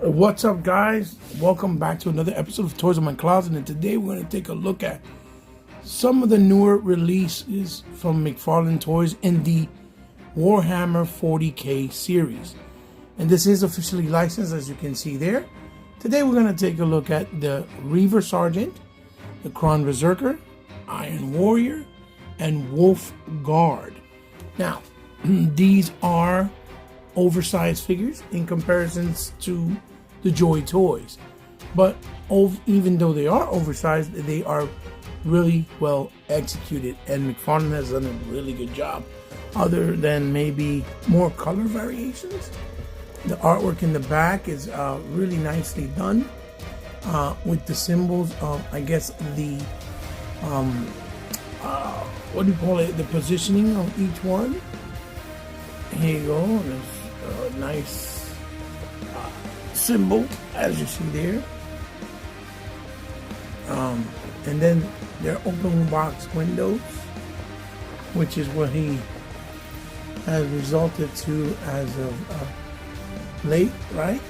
What's up, guys? Welcome back to another episode of Toys in My Closet, and today we're going to take a look at some of the newer releases from McFarlane Toys in the Warhammer 40K series. And this is officially licensed, as you can see there. Today we're going to take a look at the Reaver Sergeant, the Kron Berserker, Iron Warrior, and Wolf Guard. Now, these are oversized figures in comparisons to the Joy Toys, but even though they are oversized, they are really well executed, and McFarlane has done a really good job. Other than maybe more color variations, the artwork in the back is really nicely done with the symbols of, I guess, the what do you call it, the positioning of each one. Here you go. There's a nice symbol, as you see there. And then there are open box windows, which is what he has resulted to as of late, right?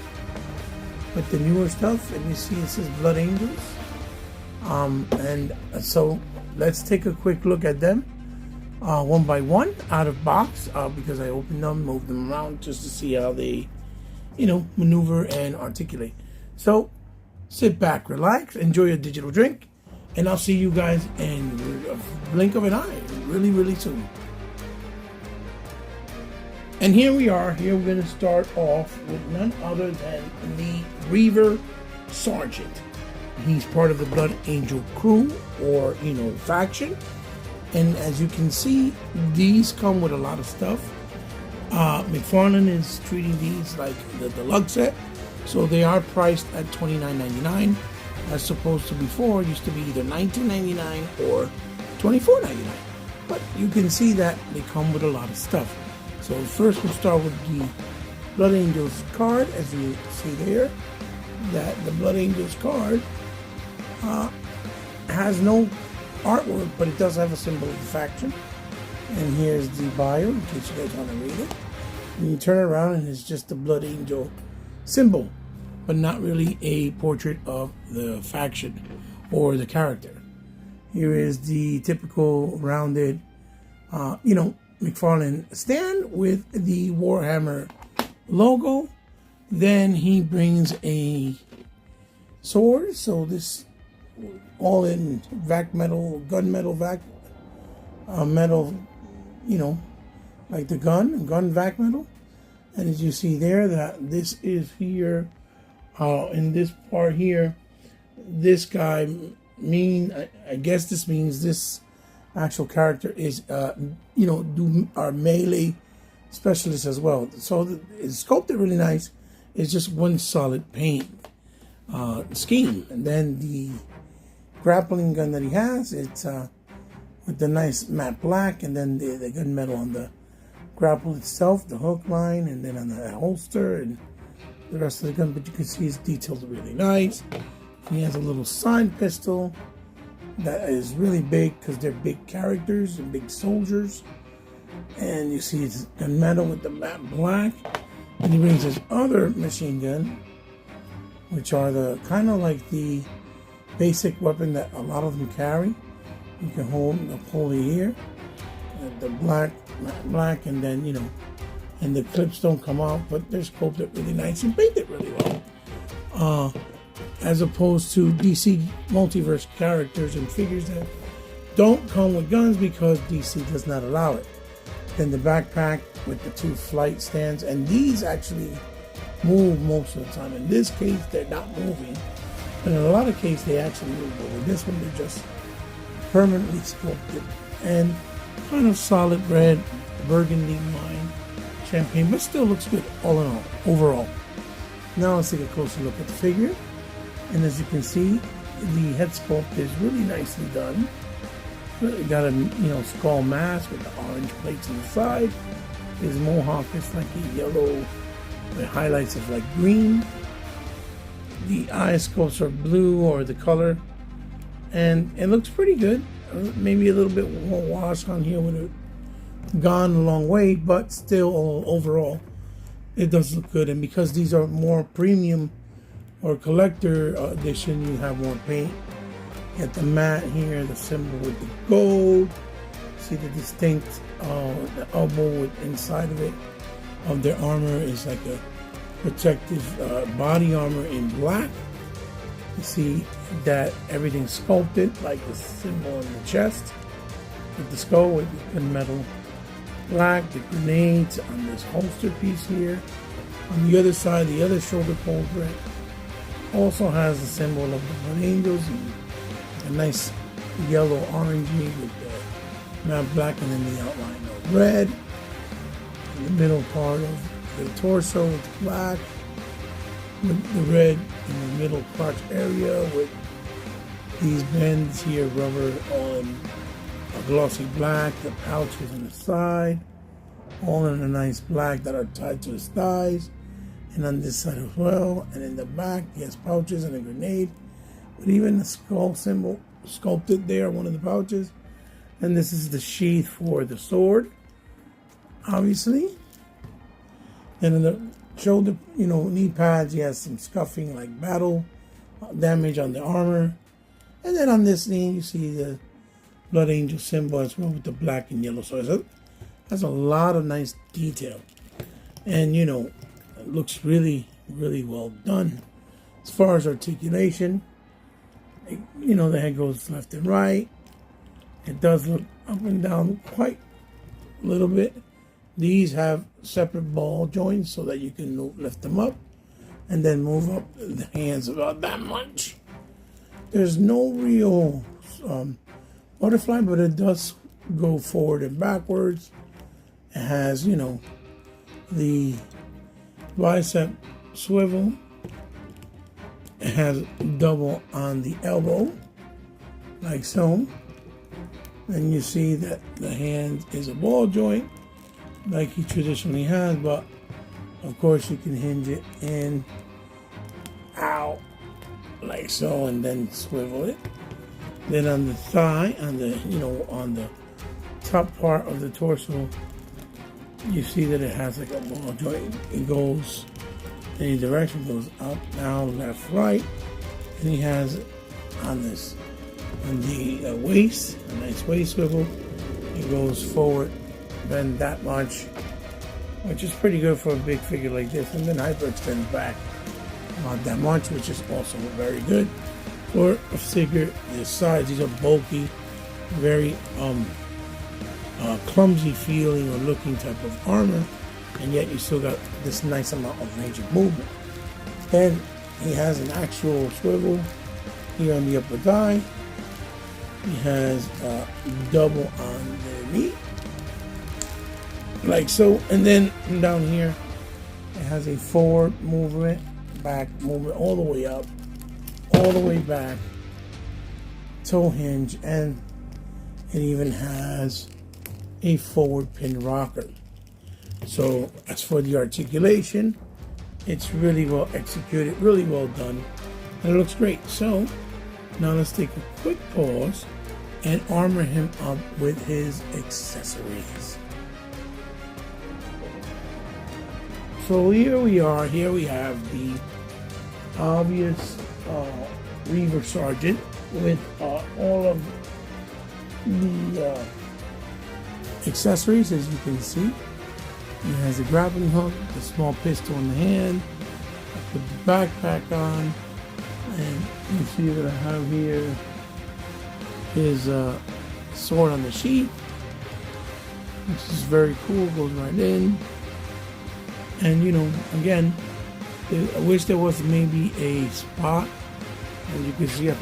With the newer stuff, and you see it says Blood Angels. And so let's take a quick look at them one by one out of box, because I opened them, moved them around just to see how they, maneuver and articulate. So sit back, relax, enjoy your digital drink, and I'll see you guys in a blink of an eye really, really soon. And here we are. Here we're going to start off with none other than the Reaver Sergeant. He's part of the Blood Angel crew, or, faction. And as you can see, these come with a lot of stuff. McFarlane is treating these like the deluxe set. So they are priced at $29.99, as opposed to before, it used to be either $19.99 or $24.99. But you can see that they come with a lot of stuff. So first we'll start with the Blood Angels card. As you see there, that the Blood Angels card has no artwork, but it does have a symbol of the faction. And here's the bio, in case you guys want to read it. And you turn it around and it's just the Blood Angel symbol, but not really a portrait of the faction or the character. Here is the typical rounded, McFarlane stand with the Warhammer logo. Then he brings a sword. So this all in vac metal, gunmetal vac metal, like the gun vac metal. And as you see there, that this is here, in this part here, this guy I guess this means this actual character is, our melee specialist as well. So it's sculpted really nice. It's just one solid paint scheme. And then the grappling gun that he has, it's with the nice matte black, and then the gunmetal on the grapple itself, the hook line, and then on the holster and the rest of the gun. But you can see it's detailed really nice. He has a little side pistol that is really big because they're big characters and big soldiers. And you see it's gunmetal with the matte black. And he brings his other machine gun, which are the kind of like the basic weapon that a lot of them carry. You can hold the pulley here, the black, and then and the clips don't come out, but they're sculpted really nice and painted really well. As opposed to DC Multiverse characters and figures that don't come with guns because DC does not allow it. Then the backpack with the two flight stands, and these actually move most of the time. In this case, they're not moving, but in a lot of cases they actually move. But with this one, they're just permanently sculpted and kind of solid red, burgundy line, champagne, but still looks good all in all, overall. Now let's take a closer look at the figure. And as you can see, the head sculpt is really nicely done. You got a skull mask with the orange plates on the side. His mohawk is like a yellow with highlights of like green. The eye sculpts are blue, or the color, and it looks pretty good. Maybe a little bit more wash on here, would have gone a long way, but still overall it does look good. And because these are more premium or collector edition, you have more paint. You got the mat here, the symbol with the gold. See the distinct the elbow with inside of it of their armor is like a protective body armor in black. You see that everything's sculpted like the symbol in the chest with the skull with the metal black, the grenades on this holster piece here. On the other side, the other shoulder folder also has the symbol of the Blood Angels, and a nice yellow orangey with the matte black and then the outline of red. In the middle part of the torso is black, with the red in the middle crotch area with these bands here, rubber on a glossy black, the pouches on the side, all in a nice black that are tied to his thighs, and on this side as well. And in the back, he has pouches and a grenade, but even the skull symbol sculpted there, one of the pouches. And this is the sheath for the sword, obviously. Then in the shoulder, knee pads, he has some scuffing like battle damage on the armor. And then on this knee, you see the Blood Angel symbol as well with the black and yellow. So that's a lot of nice detail. And, it looks really, really well done. As far as articulation, the head goes left and right. It does look up and down quite a little bit. These have separate ball joints so that you can lift them up and then move up the hands about that much. There's no real butterfly, but it does go forward and backwards. It has, the bicep swivel. It has double on the elbow, like so. Then you see that the hand is a ball joint, like he traditionally has, but of course you can hinge it in, out, like so, and then swivel it. Then on the thigh, on the top part of the torso, you see that it has like a ball joint. It goes any direction, goes up, down, left, right. And he has on the waist, a nice waist swivel. It goes forward, bend that much, which is pretty good for a big figure like this. And then hyperextends back not that much, which is also very good for a figure this size. These are bulky, very clumsy feeling or looking type of armor, and yet you still got this nice amount of range of movement. Then he has an actual swivel here on the upper thigh. He has double on the knee, like so. And then down here, it has a forward movement, back movement, all the way up, all the way back, toe hinge, and it even has a forward pin rocker. So as for the articulation, it's really well executed, really well done, and it looks great. So now let's take a quick pause and armor him up with his accessories. So here we are. Here we have the obvious Reaver Sergeant with all of the accessories, as you can see. He has a grappling hook, a small pistol in the hand. I put the backpack on, and you see that I have here his sword on the sheath, which is very cool. Goes right in, and again, I wish there was maybe a spot, and you can see I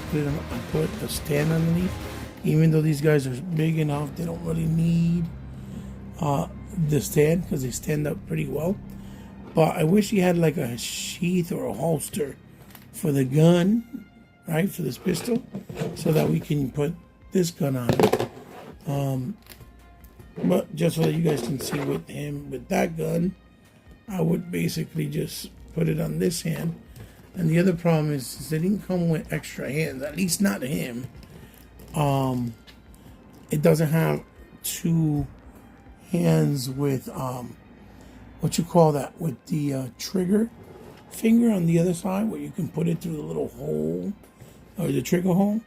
put a stand underneath. Even though these guys are big enough, they don't really need the stand because they stand up pretty well. But I wish he had like a sheath or a holster for the gun, right, for this pistol, so that we can put this gun on it. But just so that you guys can see with him, with that gun, I would basically just put it on this hand. And the other problem is they didn't come with extra hands, at least not him. It doesn't have two hands with what you call that, with the trigger finger on the other side where you can put it through the little hole or the trigger hole.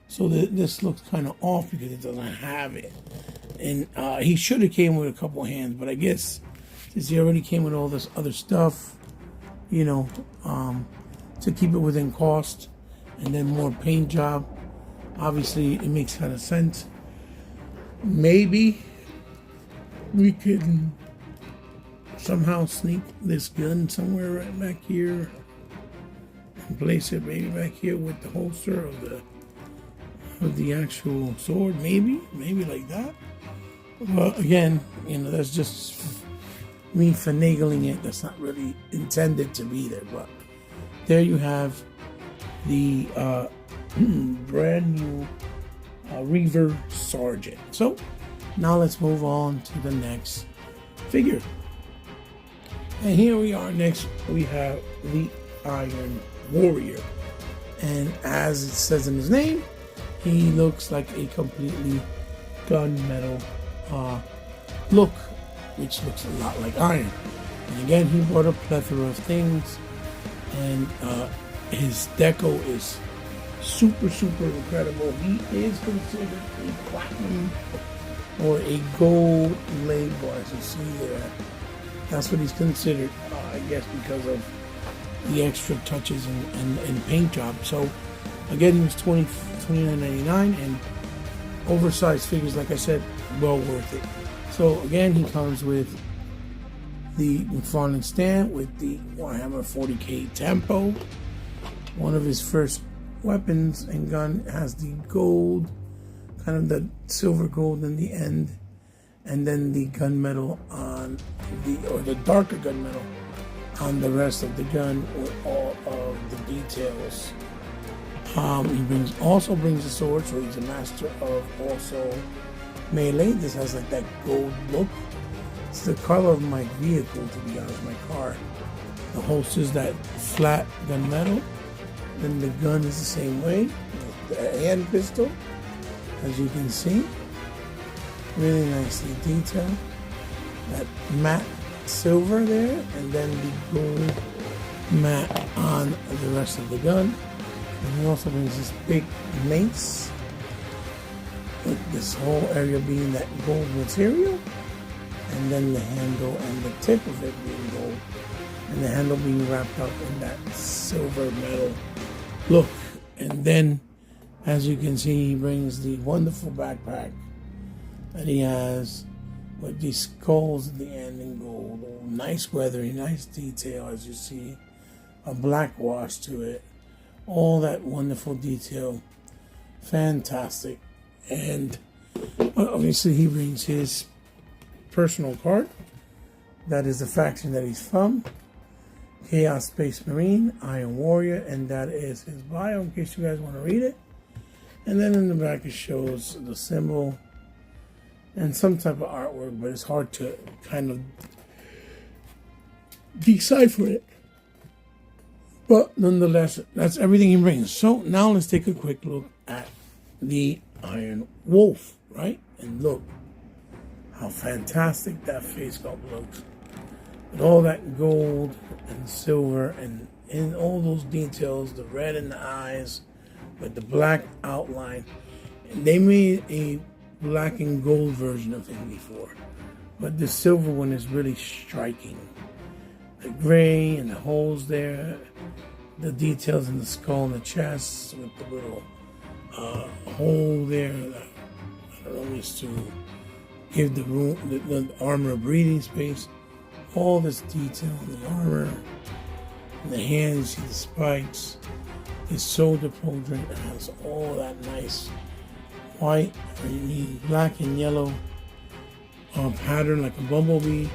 So this looks kind of off because it doesn't have it. And he should have came with a couple hands, but I guess since he already came with all this other stuff, you know, to keep it within cost, and then more paint job, obviously it makes kind of sense. Maybe we can somehow sneak this gun somewhere right back here and place it maybe back here with the holster of the actual sword, maybe like that. But again, you know, that's just me finagling it. That's not really intended to be there. But there you have the brand new Reaver Sergeant. So now let's move on to the next figure. And here we are. Next we have the Iron Warrior, and as it says in his name, he looks like a completely gunmetal look, which looks a lot like iron. And again, he brought a plethora of things, and his deco is super incredible. He is considered a platinum or a gold label, as you see there. That's what he's considered, I guess, because of the extra touches and paint job. So again, he was $29.99, and oversized figures, like I said, well worth it. So again, he comes with the McFarlane stand with the Warhammer 40k tempo. One of his first weapons and gun has the gold, kind of the silver gold in the end, and then the gunmetal on the darker gunmetal on the rest of the gun with all of the details. He also brings a sword, so he's a master of also melee. This has like that gold look. It's the color of my vehicle, to be honest, my car. The holster's that flat gunmetal. Then the gun is the same way. The hand pistol, as you can see. Really nicely detailed. That matte silver there, and then the gold matte on the rest of the gun. And he also brings this big mace, with this whole area being that gold material, and then the handle and the tip of it being gold, and the handle being wrapped up in that silver metal look. And then, as you can see, he brings the wonderful backpack that he has with these skulls at the end in gold. Oh, nice weathering, nice detail, as you see, a black wash to it. All that wonderful detail, fantastic. And obviously he brings his personal card. That is the faction that he's from, Chaos Space Marine, Iron Warrior, and that is his bio in case you guys want to read it. And then in the back it shows the symbol and some type of artwork, but it's hard to kind of decipher it. But nonetheless, that's everything he brings. So now let's take a quick look at the Iron Wolf, right? And look how fantastic that face sculpt looks. With all that gold and silver and in all those details, the red in the eyes with the black outline. And they made a black and gold version of him before, but the silver one is really striking. The gray and the holes there, the details in the skull and the chest with the little hole there. I don't know, is to give the room, the armor a breathing space. All this detail in the armor, in the hands, you see the spikes. His shoulder pauldron has all that nice white, or you need black and yellow pattern like a bumblebee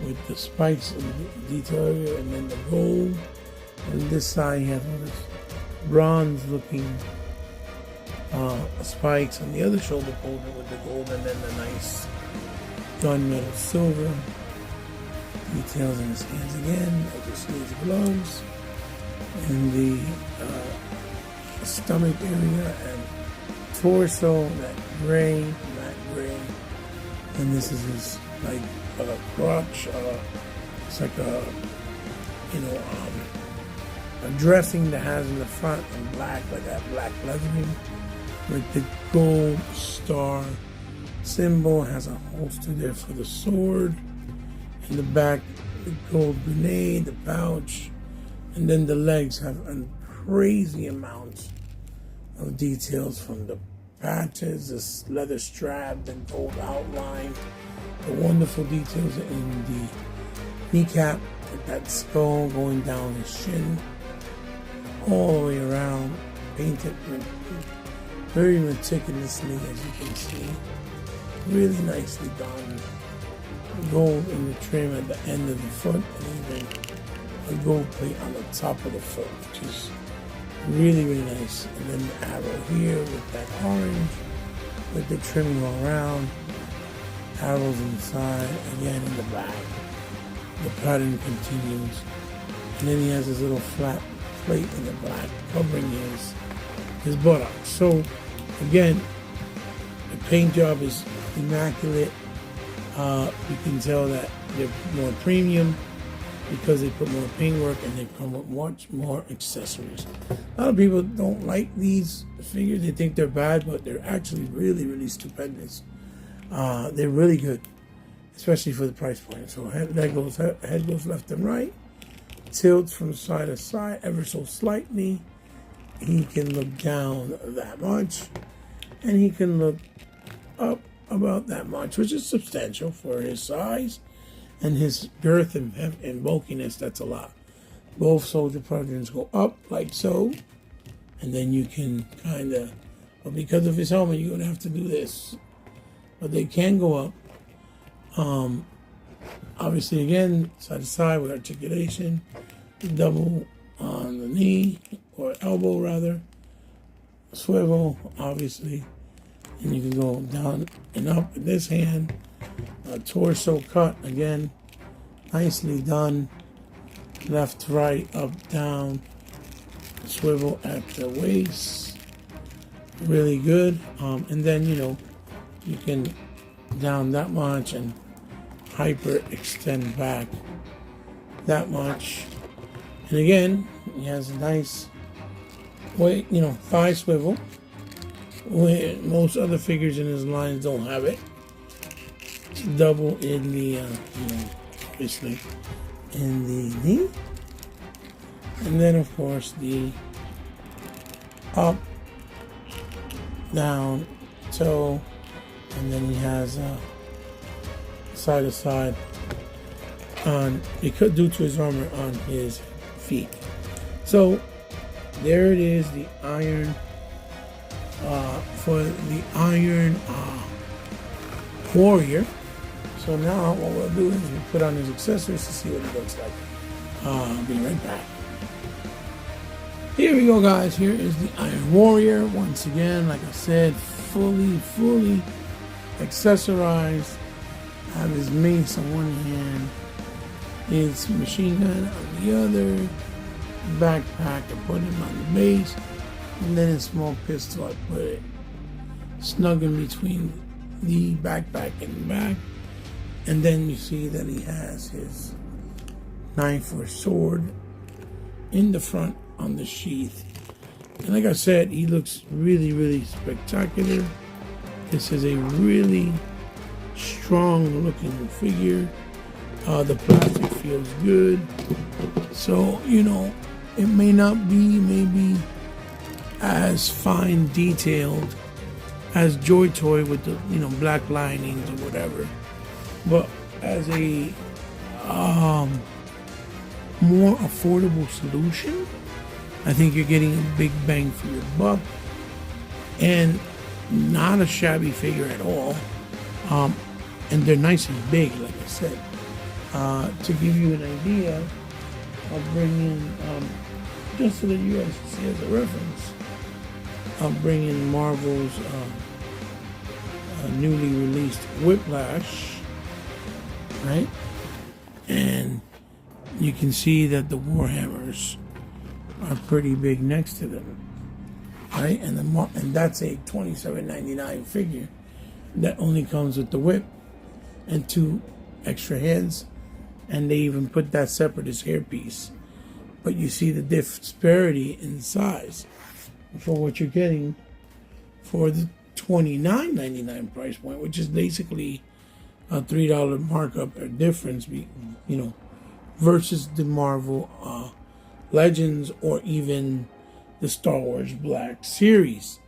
with the spikes and the detail area, and then the gold. And this side, he has all this bronze looking spikes on the other shoulder pauldron with the gold, and then the nice gunmetal silver details in his hands again. I just need the gloves and the stomach area and torso, that gray, matte gray, and this is his like crotch. It's like a dressing that has in the front in black, like that black leathering, with the gold star symbol. Has a holster there for the sword. In the back, the gold grenade, the pouch, and then the legs have a crazy amount of details from the patches, this leather strap, the gold outline, the wonderful details in the kneecap, with that skull going down his shin, all the way around, painted very meticulously, as you can see, really nicely done. Gold in the trim at the end of the foot, and even a gold plate on the top of the foot, which is really, really nice. And then the arrow here with that orange, with the trimming all around, arrows inside, again in the back. The pattern continues, and then he has his little flat plate in the black covering his buttocks. So again, the paint job is immaculate. You can tell that they're more premium because they put more paintwork and they come with much more accessories. A lot of people don't like these figures. They think they're bad, but they're actually really, really stupendous. They're really good, especially for the price point. So head goes left and right, tilts from side to side ever so slightly. He can look down that much, and he can look up about that much, which is substantial for his size and his girth and bulkiness. That's a lot. Both soldier patrons go up like so, and then you can kind of, but because of his helmet, you're going to have to do this. But they can go up. Obviously, again, side to side with articulation, double on the knee, or elbow rather, swivel, obviously. And you can go down and up with this hand. Torso cut, again, nicely done. Left, right, up, down. Swivel at the waist. Really good. And then, you can down that much and hyper extend back that much. And again, he has a nice thigh swivel. Most other figures in his lines don't have it. It's double in the, obviously, in the knee. And then, of course, the up, down, toe, and then he has side to side on, because due to his armor on his feet. So there it is, the iron. For the Iron Warrior. So now what we'll do is we'll put on his accessories to see what he looks like. I'll be right back. Here we go, guys. Here is the Iron Warrior. Once again, like I said, fully accessorized. Have his mace on one hand, his machine gun on the other, backpack, I put him on the base, and then a small pistol, I put it snug in between the backpack and the back. And then you see that he has his knife or sword in the front on the sheath. And like I said, he looks really spectacular. This is a really strong looking figure. The plastic feels good. So, it may not be maybe as fine detailed as Joy Toy with the black linings or whatever, but as a more affordable solution, I think you're getting a big bang for your buck, and not a shabby figure at all. And they're nice and big, like I said. To give you an idea, I'll bring in, just so that you guys can see as a reference, I'll bring in Marvel's newly released Whiplash, right? And you can see that the Warhammers are pretty big next to them, right? And that's a $27.99 figure that only comes with the whip and 2 extra heads, and they even put that separate as hairpiece. but you see the disparity in size for what you're getting for the $29.99 price point, which is basically a $3 markup or difference, versus the Marvel Legends or even the Star Wars Black Series.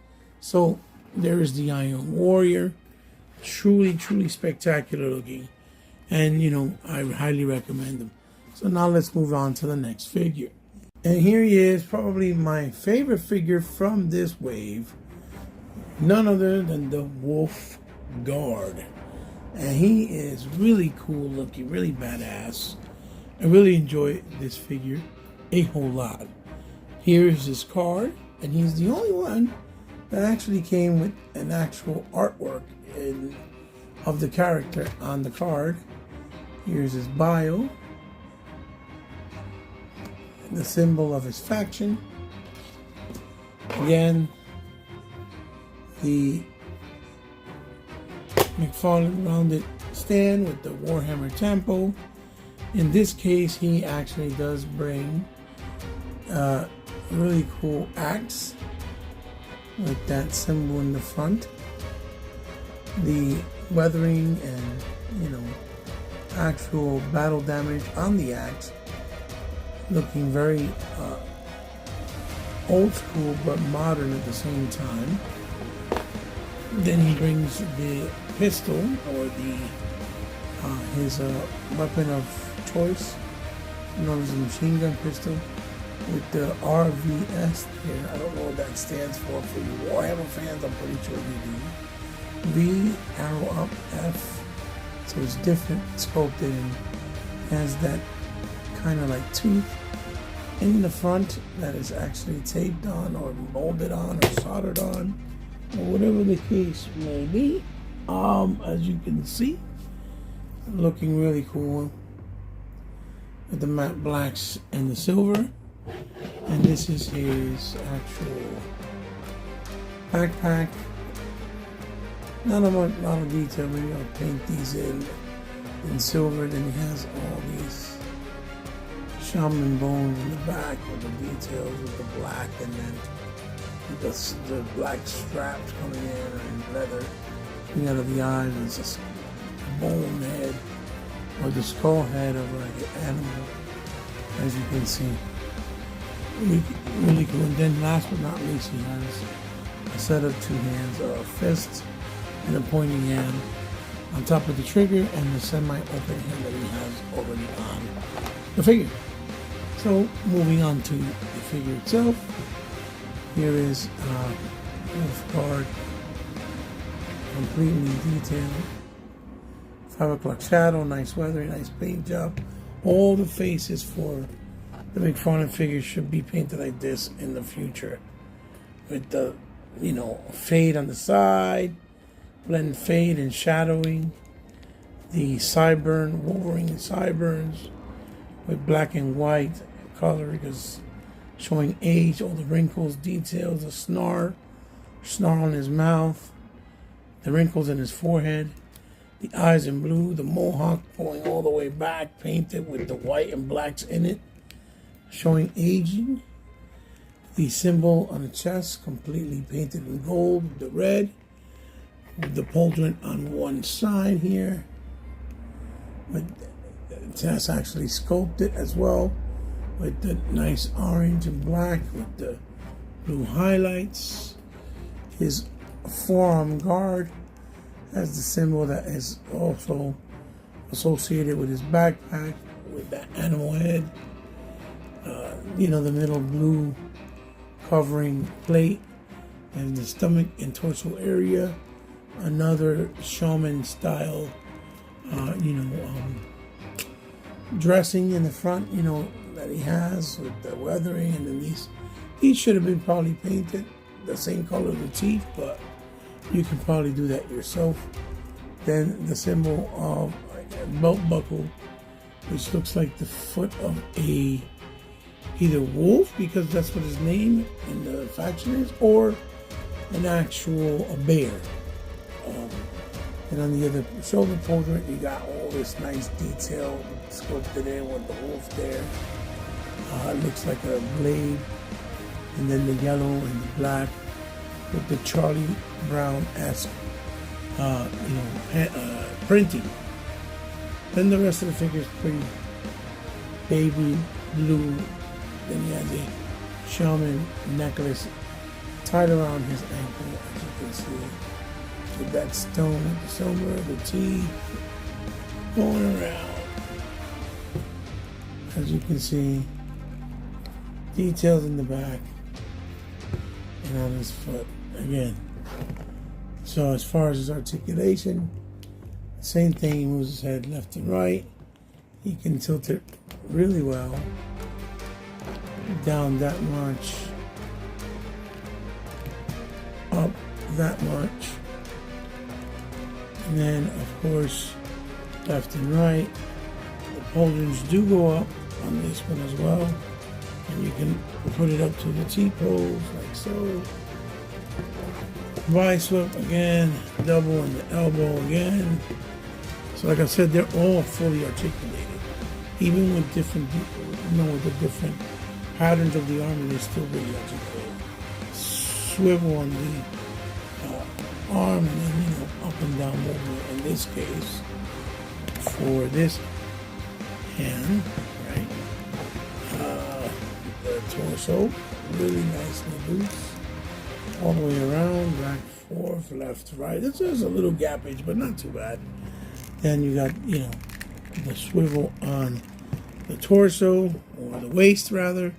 So there is the Iron Warrior, truly, truly spectacular looking, and I highly recommend them. So now let's move on to the next figure. And here he is, probably my favorite figure from this wave. None other than the Wolf Guard. And he is really cool looking, really badass. I really enjoy this figure a whole lot. Here's his card, and he's the only one that actually came with an actual artwork of the character on the card. Here's his bio, the symbol of his faction. Again, the McFarlane rounded stand with the Warhammer tempo. In this case, he actually does bring a really cool axe with that symbol in the front. The weathering and actual battle damage on the axe, looking very old school but modern at the same time. Then he brings the pistol, or his weapon of choice, known as a machine gun pistol, with the RVS here. I don't know what that stands for you Warhammer fans. I'm pretty sure you do. V, arrow up, F. So it's different sculpted and has that kind of like tooth in the front that is actually taped on or molded on or soldered on, or whatever the case may be. As you can see, looking really cool with the matte blacks and the silver. And this is his actual backpack. Not a lot of detail. Maybe I'll paint these in silver. Then he has all these shaman bones in the back with the details with the black, and then the black straps coming in and leather coming out of the eyes. It's just a bone head, or the skull head of like an animal, as you can see. Really, really cool. And then last but not least, he has a set of two hands, a fist and a pointing hand on top of the trigger, and the semi-open hand that he has already on the figure. So moving on to the figure itself, here is Wolf Guard, completely detailed. 5 o'clock shadow, nice weathering, nice paint job. All the faces for the McFarlane figure should be painted like this in the future, with the fade on the side, blend fade and shadowing, the sideburn, Wolverine sideburns with black and white color, because showing age, all the wrinkles, details, the snarl on his mouth, the wrinkles in his forehead, the eyes in blue, the mohawk going all the way back, painted with the white and blacks in it, showing aging. The symbol on the chest completely painted in gold, the red, with the pauldron on one side here, but the chest actually sculpted as well, with the nice orange and black with the blue highlights. His forearm guard has the symbol that is also associated with his backpack, with that animal head. The middle blue covering plate, and the stomach and torso area. Another shaman style, dressing in the front, that he has with the weathering, and then these should have been probably painted the same color of the teeth, but you can probably do that yourself. Then the symbol of a belt buckle, which looks like the foot of either wolf, because that's what his name in the faction is, or an actual bear. And on the other shoulder portrait, you got all this nice detail sculpted in with the wolf there. It looks like a blade, and then the yellow and the black with the Charlie Brown-esque, printing. Then the rest of the figure is pretty baby blue. Then he has a shaman necklace tied around his ankle, as you can see, with that stone with the silver, the T going around. As you can see, details in the back and on his foot again. So as far as his articulation, same thing. He moves his head left and right. He can tilt it really well down that much, up that much, and then of course left and right. The pauldrons do go up on this one as well, and you can put it up to the T-pose like so. Bi-slip again, double in the elbow again. So like I said, they're all fully articulated, even with different, with the different patterns of the armor. They're still really articulated. Swivel on the arm, and then up and down movement. In this case, for this hand, right? The torso, really nicely loose, all the way around, back, forth, left, right. This is a little gappage, but not too bad. Then you got, the swivel on the torso, or the waist rather.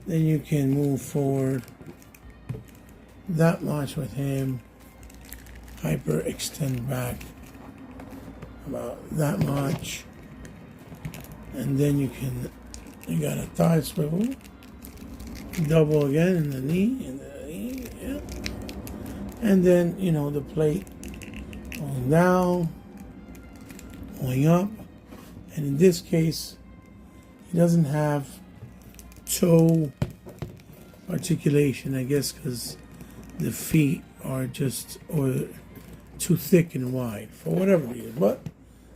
Then you can move forward that much with him, hyper extend back about that much, and then you got a thigh swivel, double again in the knee, yeah. And then the plate going down, going up, and in this case he doesn't have toe articulation, I guess, because the feet are just too thick and wide for whatever reason, but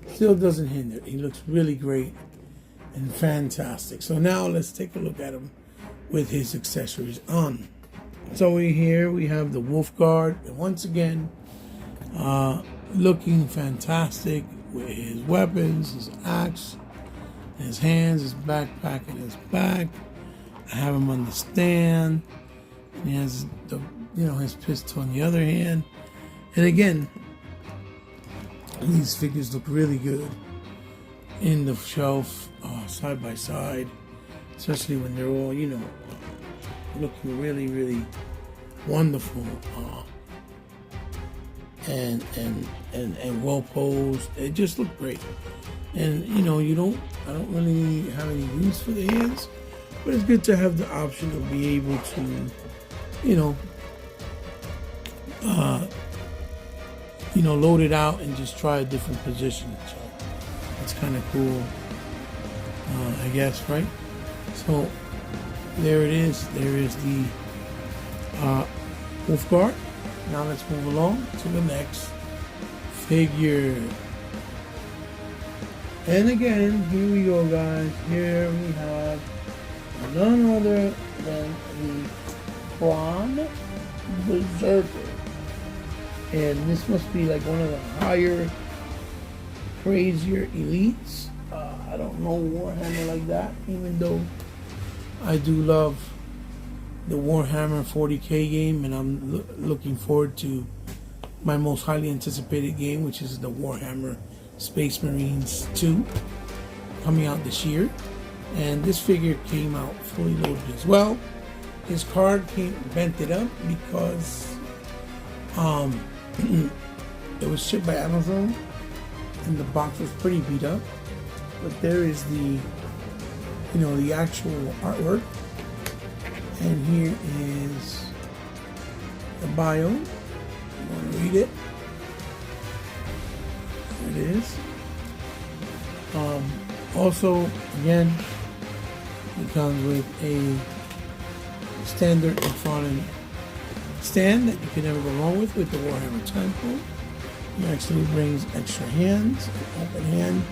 still doesn't hinder. He looks really great and fantastic. So now let's take a look at him with his accessories on. So here we have the Wolf Guard, and once again, looking fantastic with his weapons, his axe, his hands, his backpack, and his back. I have him on the stand, and he has his pistol on the other hand. And again, these figures look really good in the shelf, side by side, especially when they're all, looking really, really wonderful, and well posed. They just look great. And I don't really have any use for the hands, but it's good to have the option of be able to, load it out and just try a different position. So it's kind of cool, I guess, right? So there it is. There is the Wolf Guard. Now let's move along to the next figure. And again, here we go, guys. Here we have none other than the Patron Berserker. And this must be like one of the higher, crazier elites. I don't know Warhammer like that, even though I do love the Warhammer 40K game, and I'm looking forward to my most highly anticipated game, which is the Warhammer Space Marines 2, coming out this year. And this figure came out fully loaded as well. His card bent it up because it was shipped by Amazon, and the box was pretty beat up. But there is the actual artwork, and here is the bio. I'm going to read it. There it is. Also, again, it comes with a standard mcfarlane stand that you can never go wrong with the Warhammer time code. It actually brings extra hands, an open hand,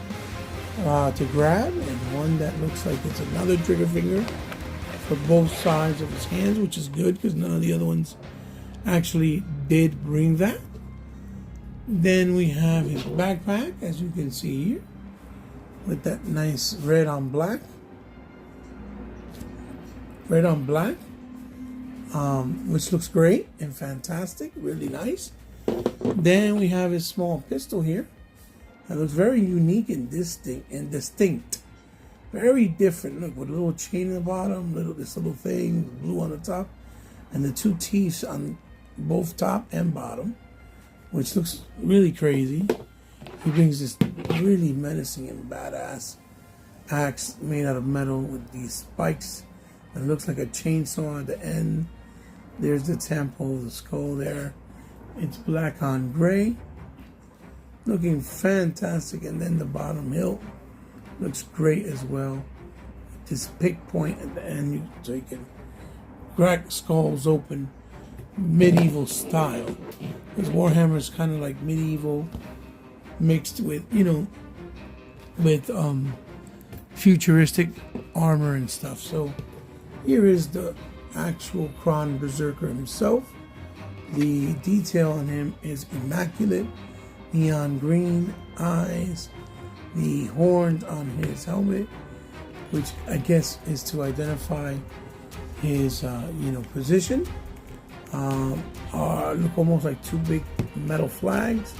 to grab, and one that looks like it's another trigger finger for both sides of his hands, which is good because none of the other ones actually did bring that. Then we have his backpack, as you can see here, with that nice red on black, which looks great and fantastic, really nice. Then we have his small pistol here. That looks very unique and distinct. Very different. Look, with a little chain in the bottom, this little thing, blue on the top, and the two teeth on both top and bottom, which looks really crazy. He brings this really menacing and badass axe made out of metal with these spikes. It looks like a chainsaw at the end. There's the temple, the skull there. It's black on gray. Looking fantastic. And then the bottom hilt looks great as well. This pick point at the end, so you can crack skulls open, medieval style. Because Warhammer is kind of like medieval mixed with, with futuristic armor and stuff. So here is the actual Kron Berserker himself. The detail on him is immaculate. Neon green eyes, the horns on his helmet, which I guess is to identify his, position. Look almost like two big metal flags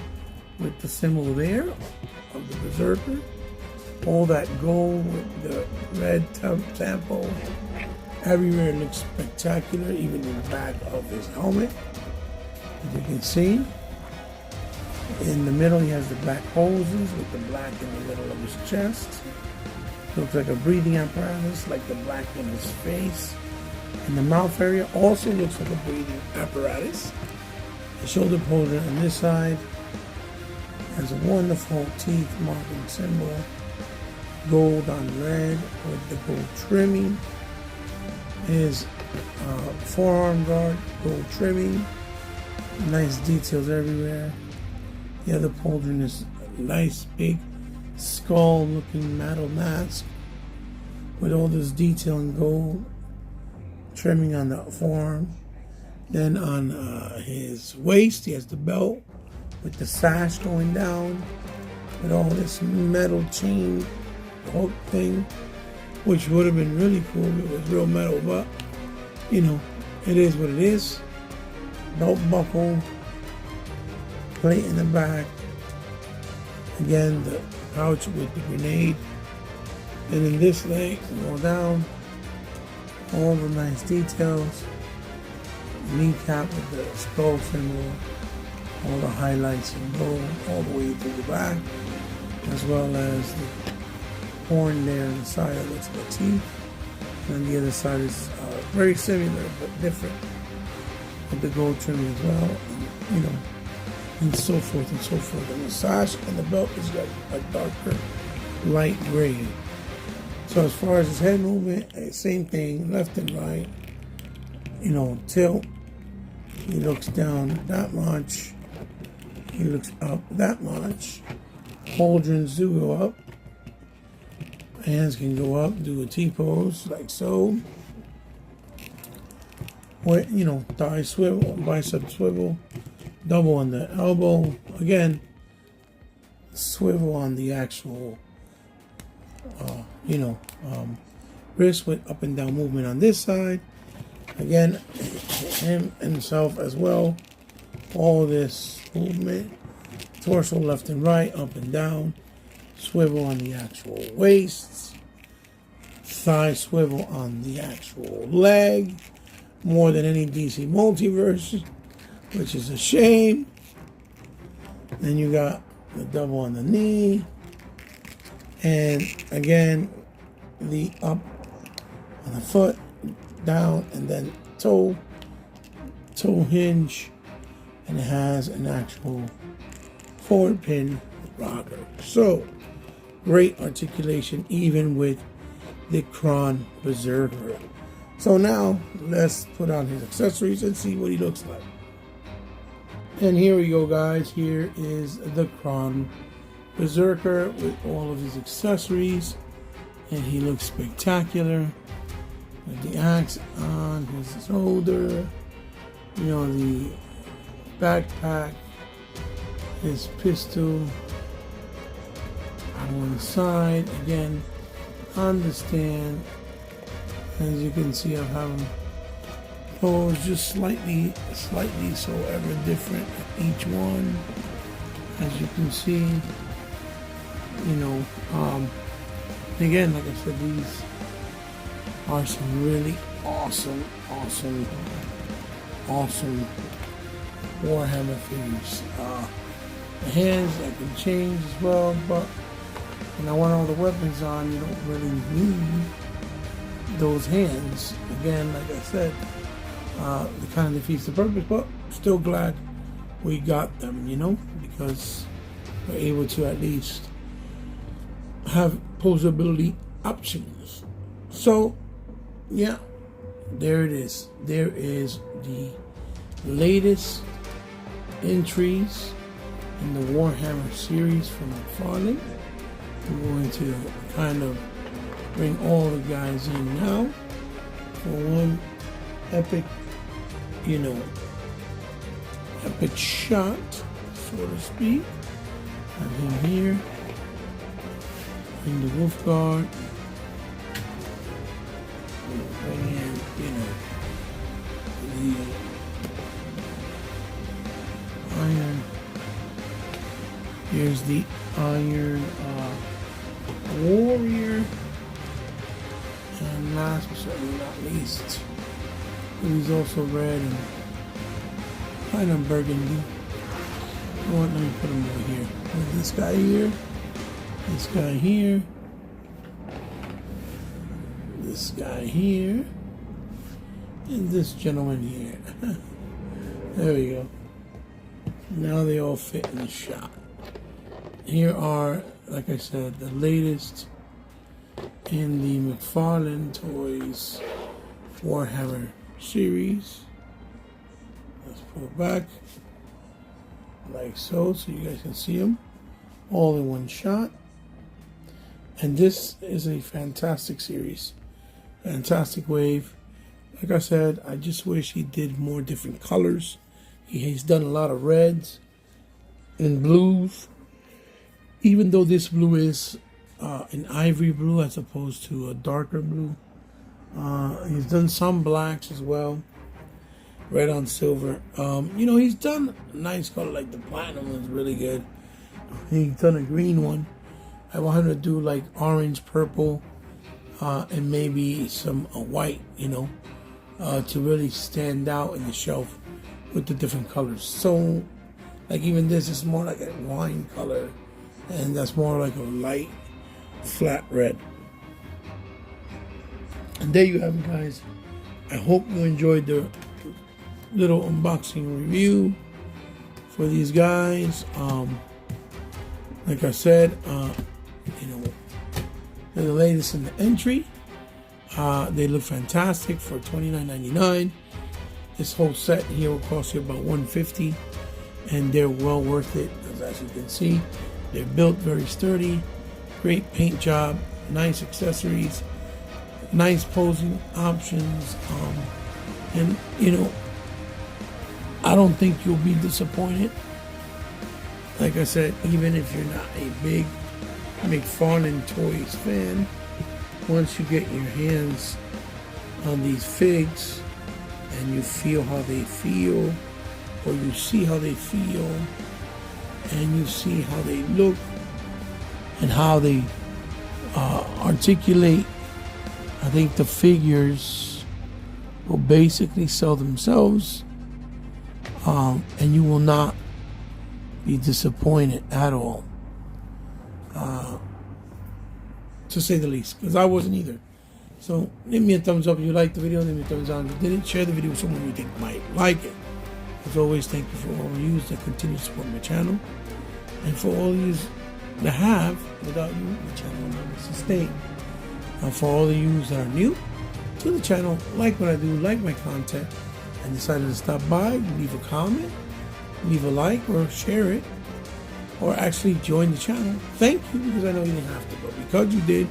with the symbol there of the Berserker. All that gold with the red temple. Everywhere looks spectacular, even in the back of his helmet. As you can see, in the middle he has the black hoses with the black in the middle of his chest. Looks like a breathing apparatus, like the black in his face. And the mouth area also looks like a breathing apparatus. The shoulder holder on this side has a wonderful teeth marking symbol. Gold on red with the gold trimming. His forearm guard, gold trimming. Nice details everywhere. The other pauldron is a nice big skull looking metal mask with all this detail in gold trimming on the forearm. Then on his waist he has the belt with the sash going down with all this metal chain hook thing, which would have been really cool if it was real metal, but it is what it is. Belt buckle, plate in the back, again the pouch with the grenade, and in this leg go down, all the nice details, kneecap with the skull symbol, all the highlights in gold all the way through the back, as well as the horn there on the side that looks like a T, and the other side is very similar but different with the gold trimming as well, and so forth and so forth. And the sash and the belt is like a darker light gray. So as far as his head movement, same thing, left and right, tilt. He looks down that much, he looks up that much. Pauldrons do go up. Hands can go up, do a T-pose, like so. With, thigh swivel, bicep swivel, double on the elbow. Again, swivel on the actual, wrist with up and down movement on this side. Again, him himself as well. All this movement, torso left and right, up and down. Swivel on the actual waist, thigh swivel on the actual leg, more than any DC multiverse, which is a shame. Then you got the double on the knee, and again the up on the foot, down, and then toe hinge, and it has an actual forward pin rocker. So great articulation even with the Kron Berserker. So now let's put on his accessories and see what he looks like. And here we go, guys. Here is the Kron Berserker with all of his accessories, and he looks spectacular with the axe on his shoulder, you know, the backpack, his pistol on one side, again on the stand. As you can see, I have them posed just slightly so ever different each one. As you can see, you know, again, like I said, these are some really awesome Warhammer figures. The hands I can change as well, but when I want all the weapons on, you don't really need those hands. Again, like I said, it kind of defeats the purpose, but still glad we got them, you know, because we're able to at least have posability options. So yeah, there it is. There is the latest entries in the Warhammer series from McFarlane. I'm going to kind of bring all the guys in now for one epic, you know, epic shot, so to speak. I have him here in the Wolf Guard. Bring in, you know, the iron. Here's the Iron Warrior. And last but certainly not least, he's also red and kind of burgundy. You know what? Let me put him over here. There's this guy here. This guy here. This guy here. And this gentleman here. There we go. Now they all fit in the shot. Here are, like I said, the latest in the McFarlane Toys Warhammer series. Let's pull back like so you guys can see them all in one shot. And this is a fantastic series, fantastic wave. Like I said, I just wish he did more different colors. He's done a lot of reds and blues, even though this blue is an ivory blue as opposed to a darker blue. He's done some blacks as well, red on silver. You know, he's done a nice color, like the platinum was really good. He's done a green one. I want him to do like orange, purple, and maybe some white, you know, to really stand out in the shelf with the different colors. So, like even this is more like a wine color, and that's more like a light, flat red. And there you have it, guys. I hope you enjoyed the little unboxing review for these guys. Like I said, you know, they're the latest in the entry. They look fantastic for $29.99. This whole set here will cost you about $150, and they're well worth it, as you can see. They're built very sturdy, great paint job, nice accessories, nice posing options, and you know, I don't think you'll be disappointed. Like I said, even if you're not a big McFarlane Toys fan, once you get your hands on these figs and you feel how they feel, or you see how they feel, and you see how they look and how they articulate, I think the figures will basically sell themselves, and you will not be disappointed at all, to say the least, because I wasn't either. So give me a thumbs up if you liked the video, give me a thumbs down if you didn't. Share the video with someone you think might like it. As always, thank you for all of you that continue to support my channel, and for all of you that have. Without you, the channel will never sustain. For all of you that are new to the channel, like what I do, like my content, and decided to stop by, leave a comment, leave a like, or share it. or actually join the channel, thank you, because I know you didn't have to, but because you did,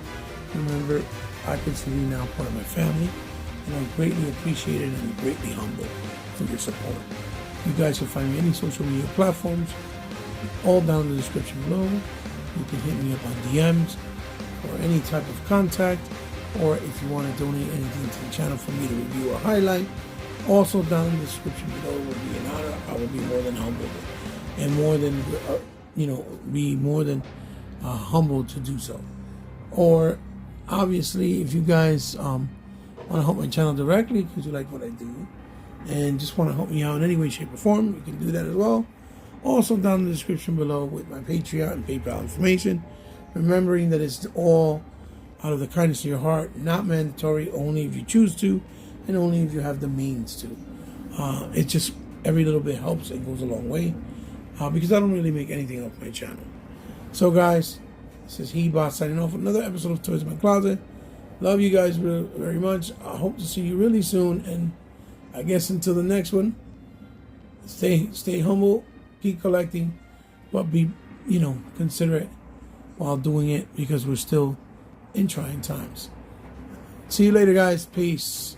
remember, I consider you now part of my family, and I greatly appreciate it and I'm greatly humbled for your support. You guys can find me on any social media platforms, all down in the description below. You can hit me up on DMs or any type of contact, or if you want to donate anything to the channel for me to review or highlight, also down in the description below would be an honor. I will be more than humbled and more than, be more than humbled to do so. Or obviously, if you guys want to help my channel directly because you like what I do and just want to help me out in any way, shape, or form, you can do that as well. Also down in the description below with my Patreon and PayPal information. Remembering that it's all out of the kindness of your heart, not mandatory, only if you choose to, and only if you have the means to. It just, every little bit helps and goes a long way, because I don't really make anything off my channel. So guys, this is He-Bot signing off with another episode of Toys in My Closet. Love you guys very much. I hope to see you really soon, and I guess until the next one, stay humble, keep collecting, but be, considerate while doing it, because we're still in trying times. See you later, guys. Peace.